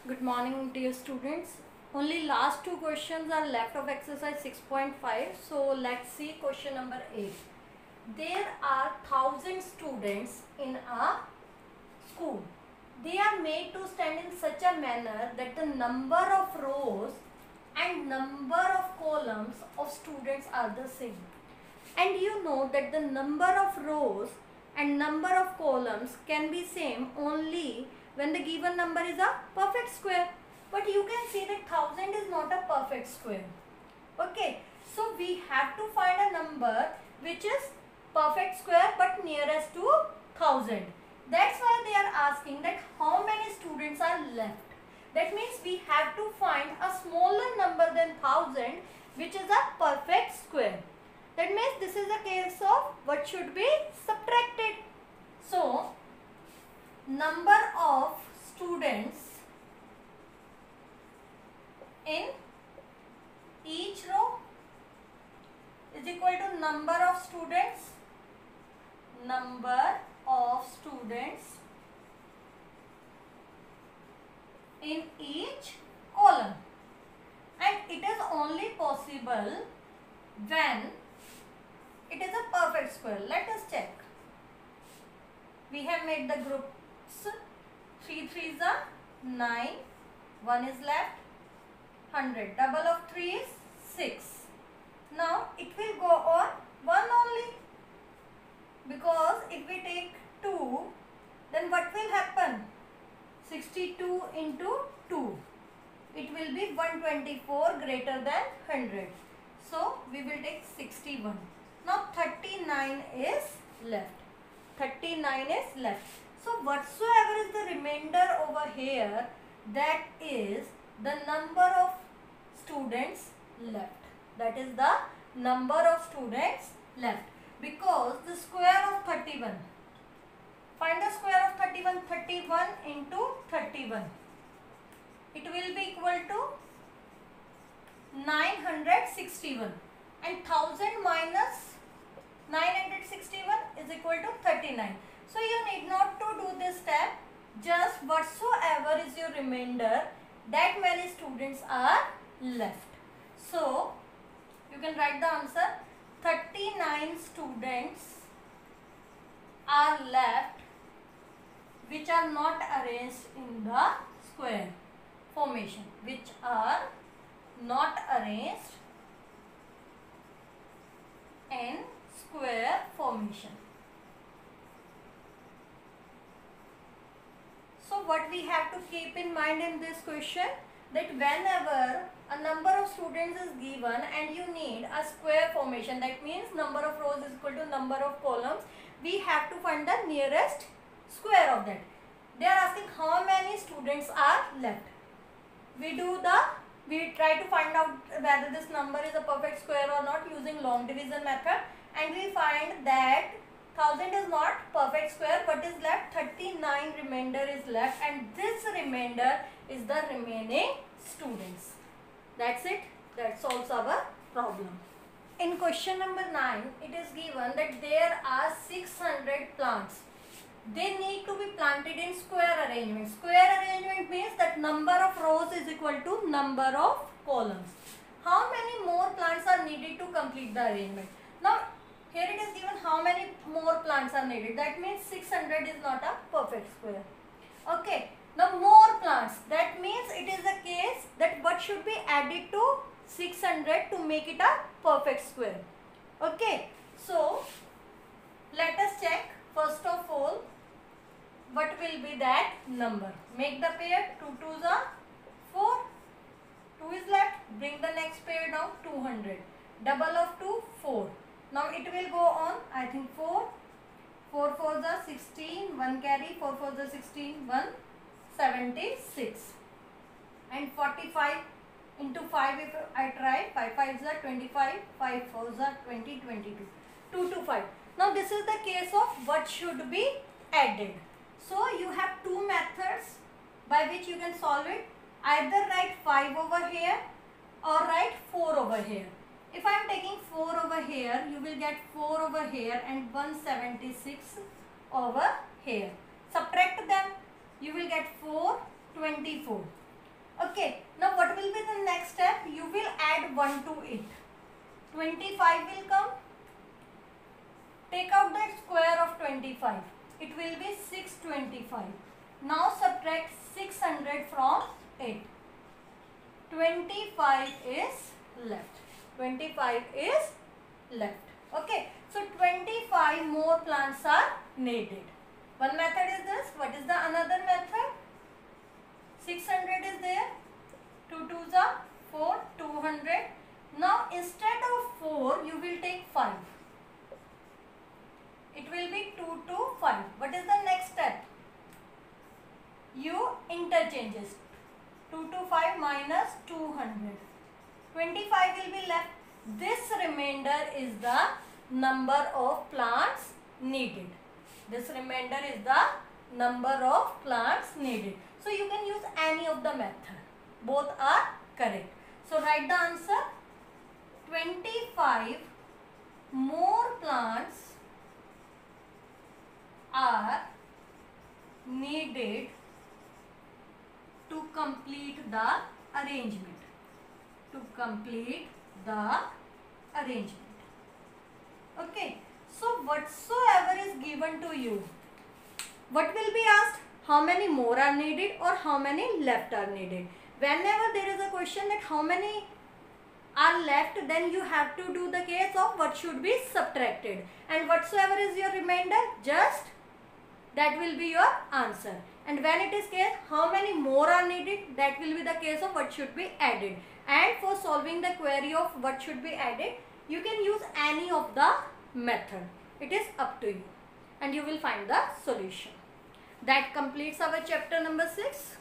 Good morning, dear students. Only last two questions are left of exercise 6.5. So let's see question number 8. There are 1,000 students in a school. They are made to stand in such a manner that the number of rows and number of columns of students are the same. And you know that the number of rows and number of columns can be same only when the given number is a perfect square. But you can see that 1,000 is not a perfect square. Okay, so we have to find a number which is perfect square but nearest to 1,000. That's why they are asking that how many students are left. That means we have to find a smaller number than 1,000 which is a perfect square. That means this is a case of what should be subtracted. So, number of students in each row is equal to number of students in each column, and it is only possible when it is a perfect square. Let us check. We have made the groups 3 3s are 9, 1 is left, 100. Double of 3 is 6. Now it will go on 1 only, because if we take 2, then what will happen? 62 into 2. It will be 124 greater than 100. So we will take 61. Now 39 is left. 39 is left. So whatsoever is the remainder over here, that is the number of students left. That is the number of students left. Because the square of 31. Find the square of 31. 31 into 31. It will be equal to 961. And 1000 minus 961 is equal to 39. So you need not to do this step. Just whatsoever is your remainder, that many students are left. So you can write the answer. 39 students are left which are not arranged in the square formation. Which are not arranged in square formation. So what we have to keep in mind in this question, that whenever a number of students is given and you need a square formation, that means number of rows is equal to number of columns, we have to find the nearest square of that. They are asking how many students are left. We try to find out whether this number is a perfect square or not using long division method, and we find that 1000 is not perfect square, but is left 39 remainder is left, and this remainder is the remaining students. That's it. That solves our problem. In question number 9, it is given that there are 600 plants. They need to be planted in square arrangement. Square arrangement means that number of rows is equal to number of columns. How many more plants are needed to complete the arrangement? Now, here it is given how many more plants are needed. That means 600 is not a perfect square. Okay. Now more plants. That means it is a case that what should be added to 600 to make it a perfect square. Okay. So let us check first of all what will be that number. Make the pair. 2 2s are 4. 2 is left. Bring the next pair down. 200. Double of 2, 4. Now it will go on, I think 4. 4 4s are 16, 1 carry, 4 4s are 16, 1, 76. And 45 into 5 if I try, 5 5s are 25, 5 4s are 20, 22. 2 to 5. Now this is the case of what should be added. So you have two methods by which you can solve it. Either write 5 over here or write 4 over here. If I am taking 4 over here, you will get 4 over here and 176 over here. Subtract them, you will get 4, 24. Okay, now what will be the next step? You will add 1 to it. 25 will come. Take out the square of 25. It will be 625. Now subtract 600 from it. 25 is left. 25 is left. Okay, so 25 more plants are needed. One method is this. What is the another method? 600 is there. 2 2s are 4, 200. Now instead of 4, you will take 5. It will be 2 to 5. What is the next step? You interchanges. 2 to 5 minus 200. 25 will be left. This remainder is the number of plants needed. This remainder is the number of plants needed. So you can use any of the method. Both are correct. So write the answer. 25 more plants are needed to complete the arrangement. To complete the arrangement. Okay. So whatsoever is given to you, what will be asked? How many more are needed or how many left are needed? Whenever there is a question that how many are left, then you have to do the case of what should be subtracted. And whatsoever is your remainder, just that will be your answer. And when it is case how many more are needed, that will be the case of what should be added. And for solving the query of what should be added, you can use any of the method. It is up to you. And you will find the solution. That completes our chapter number 6.